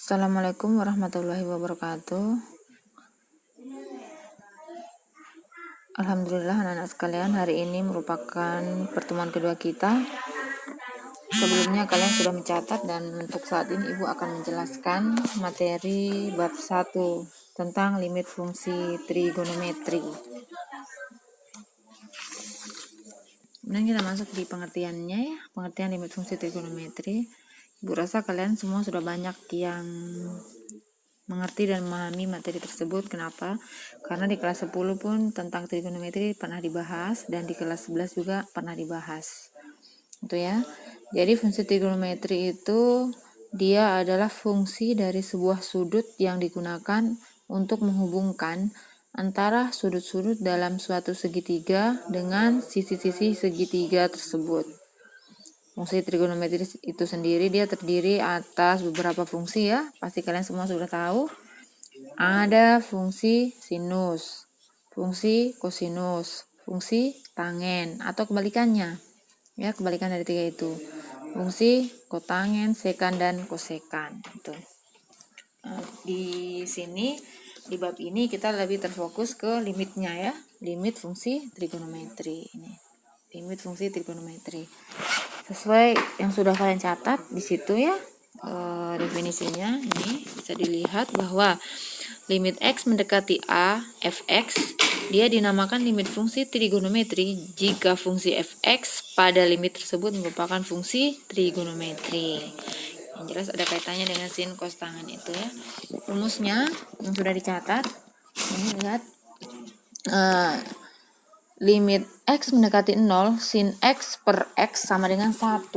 Assalamualaikum warahmatullahi wabarakatuh. Alhamdulillah anak-anak sekalian, hari ini merupakan pertemuan kedua kita. Sebelumnya kalian sudah mencatat dan untuk saat ini Ibu akan menjelaskan materi bab 1 tentang limit fungsi trigonometri. Kemudian kita masuk di pengertiannya ya, pengertian limit fungsi trigonometri. Ibu rasa kalian semua sudah banyak yang mengerti dan memahami materi tersebut. Kenapa? Karena di kelas 10 pun tentang trigonometri pernah dibahas dan di kelas 11 juga pernah dibahas. Itu ya. Jadi fungsi trigonometri itu dia adalah fungsi dari sebuah sudut yang digunakan untuk menghubungkan antara sudut-sudut dalam suatu segitiga dengan sisi-sisi segitiga tersebut. Fungsi trigonometri itu sendiri dia terdiri atas beberapa fungsi ya. Pasti kalian semua sudah tahu. Ada fungsi sinus, fungsi kosinus, fungsi tangen atau kebalikannya. Ya, kebalikan dari tiga itu. Fungsi kotangen, sekan dan kosekan itu. Nah, di sini di bab ini kita lebih terfokus ke limitnya ya. Limit fungsi trigonometri ini. Limit fungsi trigonometri. Sesuai yang sudah kalian catat di situ ya, definisinya ini bisa dilihat bahwa limit x mendekati a fx dia dinamakan limit fungsi trigonometri jika fungsi fx pada limit tersebut merupakan fungsi trigonometri. Yang jelas ada kaitannya dengan sin cos tangen itu ya. Rumusnya yang sudah dicatat ini lihat, limit x mendekati 0 sin x per x sama dengan 1.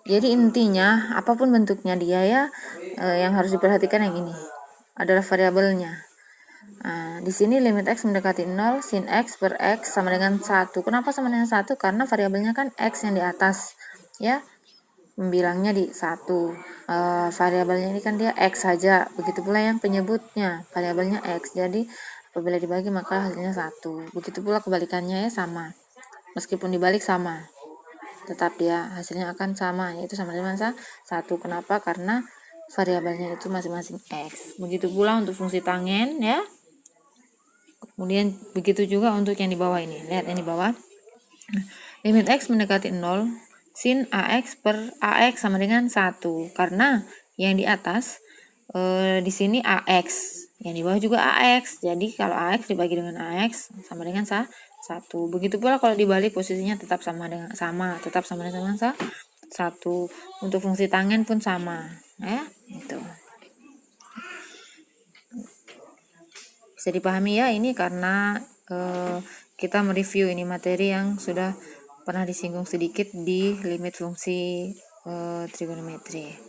Jadi intinya apapun bentuknya dia ya, yang harus diperhatikan yang ini adalah variabelnya. Nah, di sini limit x mendekati 0 sin x per x sama dengan 1. Kenapa sama dengan 1? Karena variabelnya kan x yang di atas ya. Bilangnya di 1. Variabelnya ini kan dia x saja. Begitu pula yang penyebutnya, variabelnya x. Jadi apabila dibagi maka hasilnya 1. Begitu pula kebalikannya ya, sama. Meskipun dibalik sama, tetap dia hasilnya akan sama, yaitu sama dengan 1. Kenapa? Karena variabelnya itu masing-masing x. Begitu pula untuk fungsi tangen ya. Kemudian begitu juga untuk yang di bawah ini. Lihat yang di bawah. Limit x mendekati 0 sin ax per ax sama dengan 1. Karena yang di atas di sini ax, yang di bawah juga ax. Jadi kalau ax dibagi dengan ax sama dengan 1. Begitu pula kalau dibalik posisinya tetap sama dengan 1. Untuk fungsi tangen pun sama, ya. Itu. Bisa dipahami ya ini karena kita mereview ini materi yang sudah pernah disinggung sedikit di limit fungsi trigonometri.